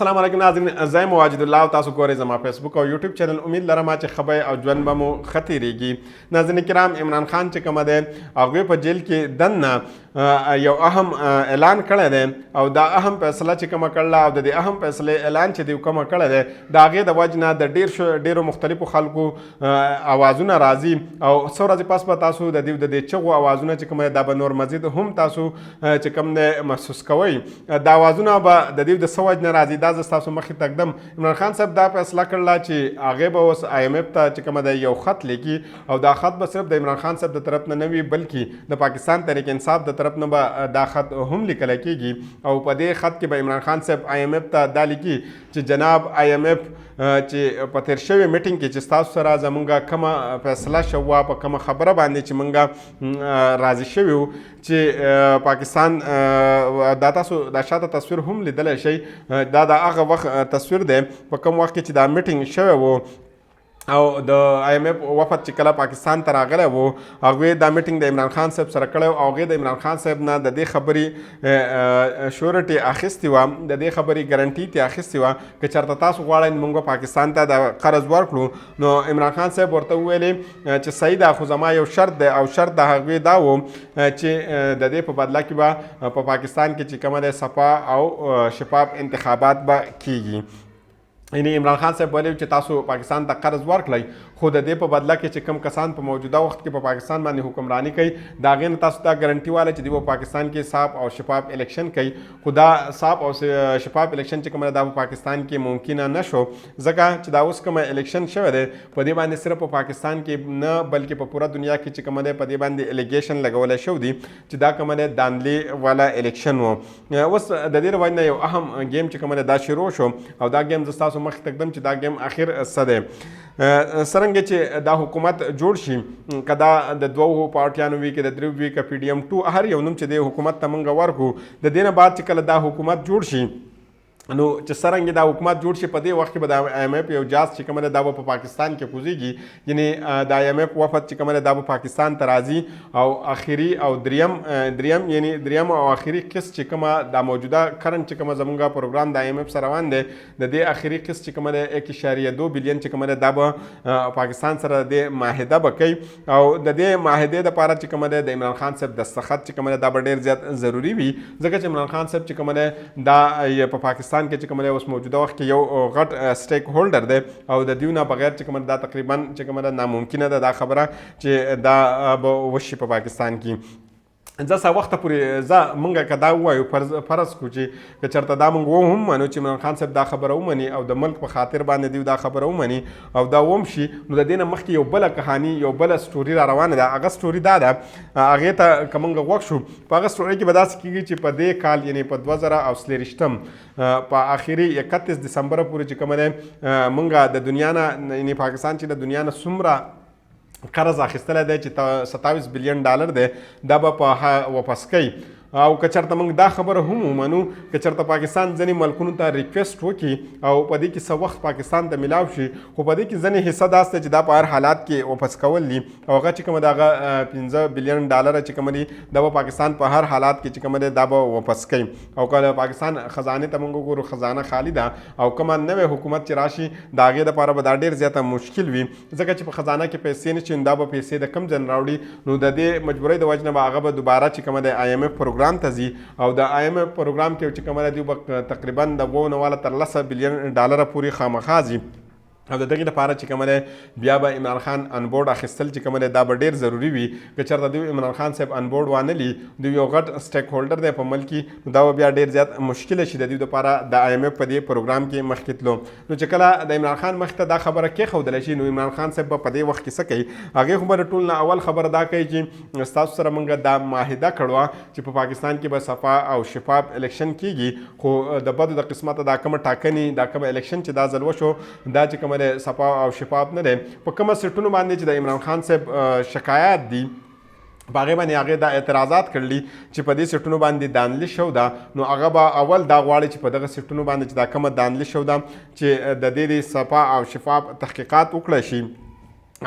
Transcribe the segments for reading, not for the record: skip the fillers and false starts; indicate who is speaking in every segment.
Speaker 1: السلام علیکم ناظرین، زه یم واجد الله او تاسو ګورئ زما فیسبوک او یوټیوب چینل. امید لرم چې خبرې او ژوند به مو ښه تېرېږي. ناظرین کرام، عمران خان چې کومه دی هغوی په جیل کې دننه یو اهم اعلان کړی دی او دا اهم فیصله چې کومه کړله او د دې اهم فیصلې اعلان چې دوی کومه کړی دی د هغې د وجې نه د ډېرو مختلفو خلکو اوازونه راځي او څو ورځې پس به تاسو د دې چغو اوازونه چې کومه دا به نور مزید هم تاسو چې کوم دی محسوس کوئ. دا اوازونه به د دوی د څه وجې نه راځي دا زه ستاسو مخې ته ږدم. عمران خان صاحب دا فیصله کړله چې هغې به اوس IMF ته چې کومه دی یو خط لیکي او دا خط به صرف د عمران خان صاحب د طرف نه وي بلکې د پاکستان تحریک انصاف د طرف نه به دا خط هم لیکلی کېږي او په دې خط کې به عمران خان صاحب IMF ته دا لیکي چې جناب IMF چې په تیر شوي میټینګ کې چې ستاسو سره زمونږ کومه فیصله شوه په کومه خبره باندې چې مونږ راضي شوي وو چې پاکستان دا تاسو دا شاته تصویر هم لیدلی شئ. دا د هغه وخت تصویر دی په کوم وخت کې چې دا میټینګ شوی و او د IMF وفد چې کله پاکستان ته راغلی و هغوی دا میټینګ د عمران خان صاحب سره کړی او هغوی د عمران خان صاحب نه د دې خبرې شورټي اخیستې وه، د دې خبرې ګارنټي ترې اخیستې وه که چېرته تاسو غواړئ موږ پاکستان ته د قرض ورکړو. نو عمران خان صاحب ورته وویلې چې صحیح ده، خو زما یو شرط دی او شرط د هغوی دا و چې د دې په بدله کې به په پاکستان کې چې کومه دی صفا او شفاف انتخابات به کیږي. یعنی عمران خان صاحب ویلي چې تاسو پاکستان ته قرض ورکړئ خو د دې په بدله کې چې کوم کسان په موجوده وخت کې په پاکستان باندې حکمرانی کوي د هغې نه تاسو ته ګارنټي واله چې دوی په پاکستان کې صاف او شفاف الیکشن کوي. خو دا صاف او شفاف الیکشن چې کوم دا په پاکستان کې ممکنه نه شو ځکه چې دا اوس کوم الیکشن شوی دی په دې باندې صرف په پاکستان کې نه بلکې په پوره دنیا کې چې کوم دی په دې باندې الیګیشن لګولی شوی دی چې دا کوم دی دانلې والا الیکشن و. اوس د دې له وجې نه یو اهم گیم چې کوم دی دا شروع شو او دا گیم زه ستاسو مخې ته ږدم چې دا گیم اخر څه دی. څرنګه چې دا حکومت جوړ شي که دا د دوو پارټیانو وي که د دریو وي که PDM2 هر یو نوم چې دی حکومت ته موږ ورکړو د دې نه بعد چې کله دا حکومت جوړ شي نو چې څرنګه دا حکومت جوړ شي په دې وخت کې به د IMF یو جاز چې کومه دا به په پاکستان کې کوزیږي. یعنی د IMF وفد چې کومه دا به پاکستان ته راځي او اخري او دریم او اخري قسط چې کومه دا موجوده کرنټ چې کومه زمونږ پروګرام د IMF سره روان دی د دې اخري قسط چې کومه دی 1.2 بلین چې کومه دا به پاکستان سره د معاهده به کوي او د دې معاهدې دپاره چې کومه دی د عمران خان صاحب دستخط چې کومه دا به ډېر زیات ضروري وي ځکه چې عمران خان صاحب چې کومه دی دا په پاکستان کې چې کوم دی اوس موجوده وخت کې یو غټ سټیک هولډر دی او د دیو نه بغیر چې کوم دا تقریبا چې کوم دا ناممکنه ده دا خبره چې دا به وشي په پاکستان کې. ځه څه وخته پورې موږ که دا ووایو فرض کړو چې که چېرته دا موږ هم منو چې عمران خان صاحب دا خبره ومني او د ملک په خاطر باندې دوی دا خبره ومني او دا وم شي نو د دې نه مخکې یو بله کهاني یو بله سټوري را روانه ده. هغه سټوري دا ده هغې ته که موږ غوږ شو په هغه سټوري کې به داسې کېږي چې په دې کال یعنې په 2023 په آخري 31 دسمبر پورې چې کومه دی موږ د دنیا نه یعنې پاکستان چې د دنیا نه څومره قرض اخیستلی دی چې 27 بلین ډالر دی دا به په واپس کوي. او که چېرته موږ دا خبره هم ومنو که چېرته پاکستان ځینې ملکونو ته ریکویسټ وکړي او په دې کې څه وخت پاکستان ته میلاو شي خو په دې کې ځینې حصه داسې دی چې دا په هر حالات کې واپس کول دي او هغه چې کومه د هغه 15 بلین ډالره چې کومه دي دا به پاکستان په هر حالات کې چې کومه دی دا به واپس کوي. او که پاکستان خزانې ته موږ وګورو خزانه خالي ده او کومه نوې حکومت چې راشي د هغې دپاره به دا ډېر زیاته مشکل وي ځکه چې په خزانه کې پیسې نه شي دا به پیسې د کم ځای راوړي نو د دې مجبورۍ د وجې نه به هغه به دوباره چې کومه دی IMF پروګرام ته ځي او د IMF پروګرام کې چې کومه دی به تقریبا د 2 تر 10 بلین ډالره پورې خامخا ځي او د دغې لپاره چې کومه دی بیا به عمران خان انبورډ اخیستل چې کومه دی دا به ډېر ضروري وي که چېرته دوی عمران خان صاحب انبورډ وانه لي دوی یو غټ سټیک هولډر دی په ملک کې نو دا به بیا ډېر زیات مشکله شي د دوی دپاره د IMF په دې پروګرام کې مخکې تلو. نو چې کله د عمران خان مخې ته دا خبره کېښودلی شي نو عمران خان صاحب به په دې وخت کې څه کوي هغې خو به د ټول نه اول خبره دا کوي چې ستاسو سره موږ دا معاهده کړوه چې په پاکستان کې به صفا او شفاف الیکشن کېږي خو د بدو د قسمته دا کومه ټاکنې دا کومه الیکشن چې دا ځل وشو دا چې کومه دی صفا او شفاف نه دی په کومه سیټونو باندې چې د عمران خان صاحب شکایات دي په هغې باندې هغې دا اعتراضات کړلي چې په دې سیټونو باندې دانلي شو ده نو هغه به اول دا غواړي چې په دغه سیټونو باندې چې دا کومه دانلي شو ده چې د دې صفا او شفاف تحقیقات وکړی شي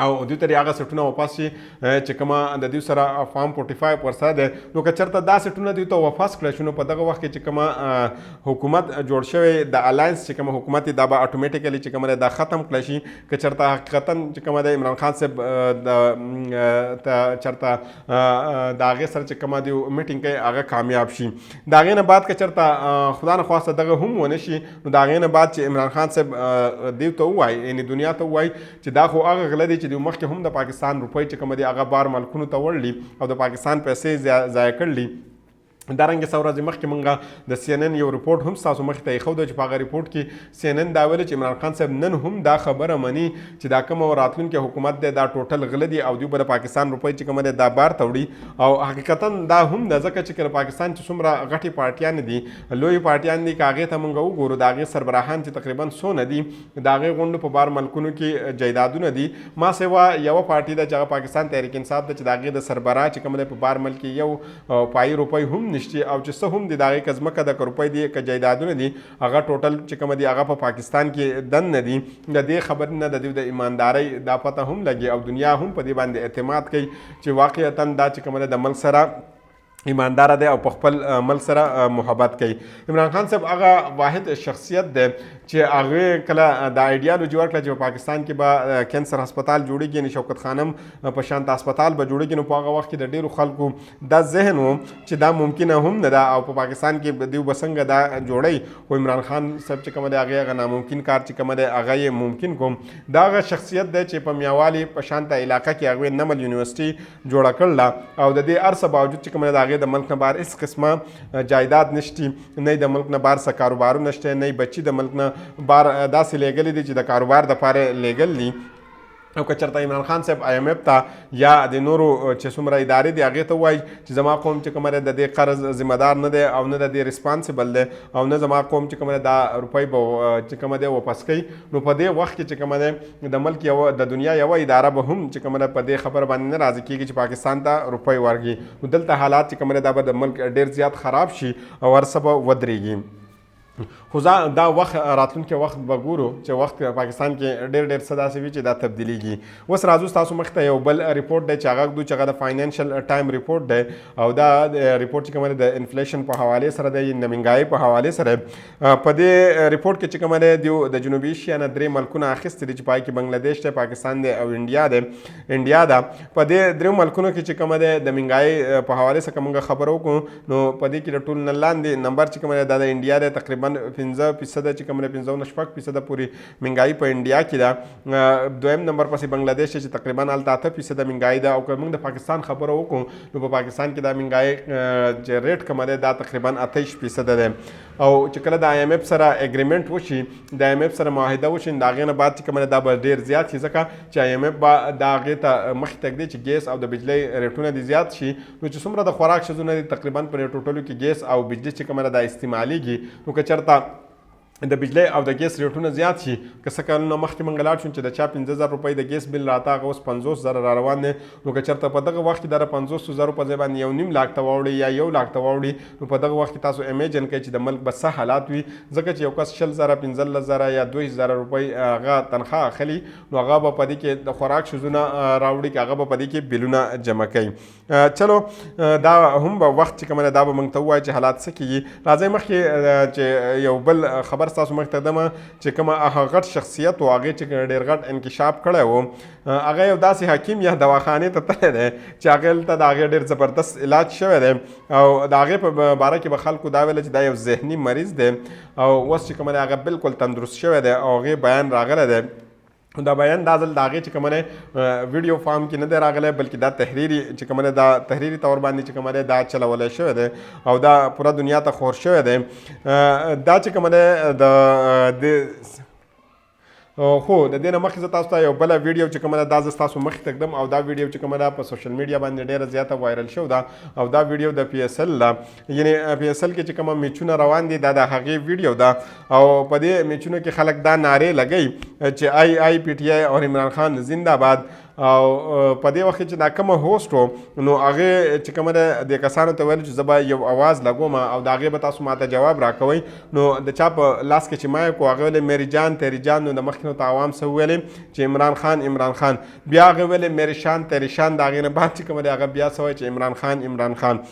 Speaker 1: او دوی ته هغه سټونه واپس شي چې کومه د دوی سره فارم 45 ورسره دی. نو که چېرته دا سټونه دوی ته واپس کړی شو نو په دغه وخت کې چې کومه حکومت جوړ شوی د الاینس چې کومه حکومت دا به اټومیټیکلی چې کومه دا ختم کړی شي. که چېرته حقیقتا چې کومه د عمران خان صاحب چېرته د هغې سره چې کومه دوی میټینګ کوي هغه کامیاب شي. د هغې نه بعد که چېرته خدا نخواسته دغه هم ونه شي نو د هغې نه بعد چې عمران خان صاحب دوی ته ووایي یعنې دنیا ته ووایي چې دا خو هغه غله دی چې دوی مخکې هم د پاکستان روپۍ چې کومه دي هغه بار ملکونو ته وړلي او د پاکستان پیسې ضایع کړلي. دارنګه څو ورځې مخکې موږ د سی ان ان یو ریپورټ هم ستاسو مخې ته ایښود چې په هغه ریپورټ کې سی ان ان دا ویل چې عمران خان صاحب نن هم دا خبره مني چې دا کومه راتلونکې حکومت دی دا ټوټل غله دي او دوی به د پاکستان روپۍ چې کومه دی دا بار ته وړي. او حقیقتا دا هم ده ځکه چې پاکستان چې څومره غټې پارټیانې دي لویې پارټیانې دي که هغې ته موږ وګورو د هغې سربراهان چې تقریبا څونه دي د هغې غونډو په بار ملکونو کې جایدادونه دي. ما سوا یوه پارټي ده چې هغه پاکستان تحریک انصاف ده چې د هغې د سربراه چې کوم دی په بار ملک کې یو پایي روپۍ هم نشته او چې هم دي د هغې که ځمکه ده که روپۍ دي که جایدادونه دي هغه ټوټل چې کومه دي هغه په پاکستان کې دن نه دي. د دې خبرې نه د دوی د ایماندارۍ دا پته هم لګي او دنیا هم په دې باندې اعتماد کوي چې واقعتا دا چې کومه ده د ملک سره ایماندار دی او په خپل ملک سره محبت کوي. عمران خان صاحب هغه واحد شخصیت دی چې هغه کله د ایډیالوژي ورکړه چې په پاکستان کې به کینسر هسپتال جوړیږي یعنې شوکت خانم په شانت هسپتال به جوړیږي. نو په هغه وخت کې د ډېرو خلکو دا ذهن و چې دا ممکنه هم نه ده او په پاکستان کې دوی به څنګه دا جوړی خو عمران خان صاحب چې کومه دی هغې هغه ناممکن کار چې کومه دی هغه یې ممکن کوم. دا هغه شخصیت دی چې په میاوالي په شانته علاقه کې هغوی نمل یونیورسټي جوړه کړله او د دې هر څه باوجود چې کومه دی د ملک نه بهر هېڅ قسمه جایداد نشتی نه د ملک نه بهر څه کاروبارونه شته نه بچي د ملک نه بهر داسې لیږلي دي چې د کاروبار دپاره لیږل دي. او که چېرته عمران خان صاحب آی ایم ایف ته یا د نورو چې څومره ادارې دي هغې ته ووایي چې زما قوم چې کومه د دې قرض ذمهدار نه دی او نه د دې ریسپانسبل دی او نه زما قوم چې کومه دا روپۍ به چې کومه دی واپس کوي نو په دې وخت کې چې کومه دی د ملک یوه د دنیا یوه اداره به هم چې کومه ده په دې خبره باندې نه راضي کېږي چې پاکستان ته روپۍ ورکړي. نو دلته حالات چې کومه دا به د ملک ډېر زیات خراب شي او هر څه به ودرېږي. خو دا وخت راتلونکي وخت به ګورو چې وخت پاکستان کې ډېر څه داسې وي چې دا تبدیلیږي. اوس راځو ستاسو مخې ته یو بل ریپورټ دی چې هغه ږدو چې هغه د فاینانشل ټایم ریپورټ دی او دا ریپورټ چې کومه دی د انفلیشن په حوالې سره دی د مهنګایۍ په حوالې سره. په دې ریپورټ کې چې کومه دی د جنوبي ایشیا نه 3 ملکونه اخیستي دي چې پای کې بنګلادیش دی پاکستان دی او انډیا ده. په دې 3 ملکونو کې چې کومه دی د مهنګایۍ په حوالې سره که موږ خبره وکړو نو په دې کې د ټول نه لاندې نمبر چې کومه دی دا د انډیا دی تقریبا 15% چې کوم 15.6% پورې مهنګایي په انډیا کې ده. دویم نمبر پسې بنګلادیش چې تقریبا هلته 8% مهنګایي ده او که موږ د پاکستان خبره وکړو نو په پاکستان کې دا مهنګایي چې ریټ کومه دی دا تقریبا 28% ده. او چې کله د آی ایم ایف سره اګریمنټ وشي د آی ایم ایف سره معاهده وشي د هغې نه بعد چې کومه دا به ډېر زیات شي ځکه چې آی ایم ایف به د هغې ته مخکې تږدي چې ګیس او د بجلۍ ریټونه دي زیات شي. نو چې څومره د خوراک شیزونه دي تقریبا په ټوټلو کې ګیس او بجلي چې کومه دا استعمالیږي نو که چېرته د بجلی او د ګیس ریټونه زیات شي که څه کلونه مخکې موږ لاړ شو چې د چا 15,000 روپۍ د ګیس بل راته هغه اوس 50,000 را روان دی. نو که چېرته په دغه وخت کې د 50,000 په ځای باندې 1.5 لاک ته واوړي یا 1 لاک ته واوړي نو په دغه وخت کې تاسو امیجن کوئ چې د ملک به څه حالات وي ځکه چې یو کس 20,000 15,000 یا 2,000 روپۍ هغه تنخواه اخلي نو هغه به په دې کې د خوراک شیزونه راوړي که هغه به په دې کې بلونه جمع کوي. چلو دا هم به وخت چې کومه دا به موږ ته ووایي چې حالات څه کېږي. راځئ مخکې چې یو بل خبر ستاسو مخې ته دمه چې کومه هغه غټ شخصیت و هغې چې ډېر غټ انکشاف کړی و هغه یو داسې حکیم یا دواخانې ته تللی دی چې هغې ته د هغې ډېر زبردست علاج شوی دی او د هغې په باره کې به خلکو دا ویله چې دا یو ذهني مریض دی او اوس چې کومه دی هغه بالکل تندرست شوی دی او هغې بیان راغلی دی. دا بیان دا ځل د هغې چې کومه دی ویډیو فارم کې نه دی راغلی بلکې دا تحریري چې کومه دی دا تحریري طور باندې چې کومه دی دا چلولی شوی دی او دا پوره دنیا ته خور شوی دی. دا چې کومه دی د خو د دې نه مخکې زه تاسو ته یو بله ویډیو چې کومه ده دا زه ستاسو مخې ته ږدم او دا ویډیو چې کومه ده په سوشل میډیا باندې ډېره زیاته وایرل شوې ده او دا ویډیو د پی ایس ایل ده یعنې پی ایس ایل کې چې کومه میچونه روان دي دا د هغې ویډیو ده او په دې میچونو کې خلک دا نارې لګوي چې آی پی ټي آی او عمران خان زنده باد او په دې وخت چې دا کومه هوسټ و نو هغې چې کومه ده د کسانو ته ویل چې زه به یو اواز لګوم او د هغې به تاسو ماته جواب راکوئ. نو د چا په لاس کې چې مایک و هغې ویلې میری جان تیری جان. نو د مخکې نو ته عوام څه وویلې چې عمران خان. بیا هغې ویلې میری شان تیری شان. د هغې نه بعد چې کومه ده هغه بیا څه وایي چې عمران خان.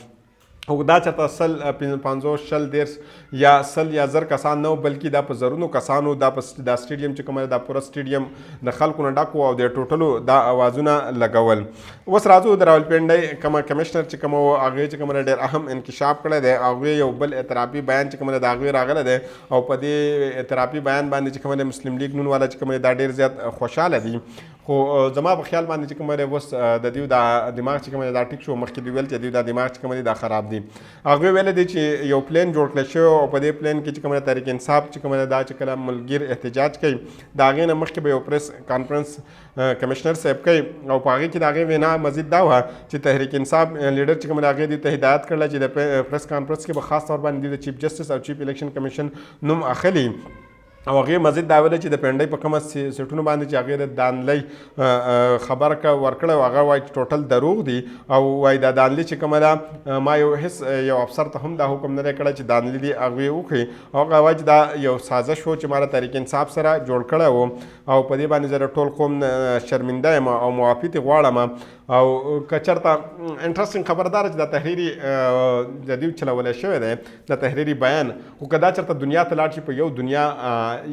Speaker 1: او دا چېرته 100 50 10 یا 100 یا 1000 کسان نه بلکې دا په زرونو کسانو دا سټیډیم چې کومه دا پوره سټیډیم د خلکو نه ډک و او د ټوټلو دا اوازونه لګول. اوس راځو د راولپنډۍ کومه کمشنر چې کومه و هغې چې کومه ډېر اهم انکشاف کړی دی. هغوی یو بل اعترافي بیان چې کومه د هغوی راغلی دی او په دې اعترافي بیان باندې چې کومه د مسلم لیگ نون والا چې کومه دا ډېر زیات خوشحاله دي. خو زما په خیال باندې چې کومه دی اوس د دوی دا دماغ چې کومه دا ټیک شو. مخکې دوی ویل چې دوی دا دماغ چې کومه دی دا خراب دي. هغوی ویلی دی چې یو پلین جوړ کړی شوی او په دې پلین کې چې کومه تحریک انصاف چې کومه دا چې کله ملګر احتجاج کوي د هغې نه مخکې به یو پریس کانفرنس کمشنر صاحب کوي او په هغې کې د هغې وینا مزید دا وه چې تحریک انصاف لیډر چې کومه هغې دوی ته هدایت کړله چې د پریس کانفرنس کې به خاص طور باندې دوی د چیف جسټس او چیف الیکشن کمیشن نوم اخلي. او هغې مزید دا ویله چې د پنډۍ په کومه سیټونو باندې چې هغې د دانلۍ خبره ورکړه او هغه وایي چې ټوټل دروغ دي او وایي دا دانلۍ چې کومه ده ما یو افسر ته هم دا حکم نه دی کړی چې دانلۍ دې هغوی وکړي او هغه وایي چې دا یو سازش و چې ما د تحریک انصاف سره جوړ کړی و او په دې باندې زه ټول قوم شرمنده یم او معافي ترې غواړم. او که چېرته انټرسټینګ خبره دا ده چې دا تحریري د دوی چلولی شوی دی د تحریري بیان. خو که دا چېرته دنیا ته لاړ شي په یو دنیا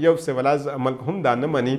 Speaker 1: یو سیولایز ملک هم دا نه مني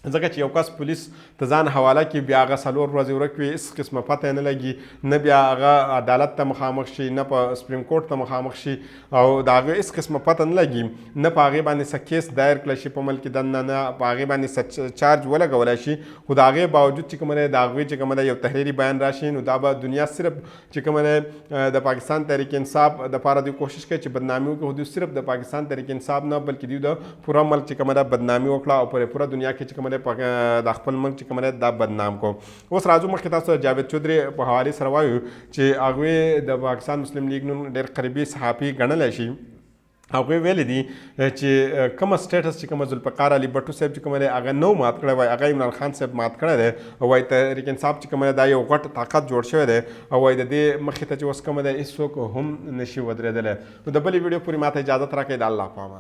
Speaker 1: ځکه چې یو کس پولیس ته ځان حواله کړي بیا هغه 4 ورځې ورک وي هېڅ قسمه پته یې نه لګي نه بیا هغه عدالت ته مخامخ شي نه په سپریم کورټ ته مخامخ شي او د هغې هېڅ قسمه پته نه لګي نه په هغې باندې څه کیس دایر کړی شي په ملک دننه نه په هغې باندې څه چارج ولګولی شي. خو د هغې باوجود چې کومه دی د هغوی چې کومه دی یو تحریري بیان راشي نو دا به دنیا صرف چې کومه دی د پاکستان تحریک انصاف دپاره دوی کوشش کوي چې بدنامي وکړي. خو دوی صرف د پاکستان تحریک انصاف نه بلکې دوی د پوره ملک چې کومه ده بدنامي وکړه او په پوره دنیا کې چې کومه د خپل ملک چې کومه دا بدنام کو. اوس راځو مخکې تاسو جاوید چودھری په حوالې سره وایو چې هغوی د پاکستان مسلم لیگ نن ډېر قریبي صحافي ګڼلی شي. هغوی ویلی دي چې کومه سټیټس چې کومه ذوالفقار علي بټو صاحب چې کومه دی هغه نو مات کړی وایي هغه عمران خان صاحب مات کړی دی او وایي تحریک انصاف چې کومه دا یو غټ طاقت جوړ شوی دی او وایي د دې مخې ته چې اوس کومه دی هېڅوک هم نشي ودرېدلی. نو د بلې ویډیو پورې ماته اجازت راکړئ. د الله په امان.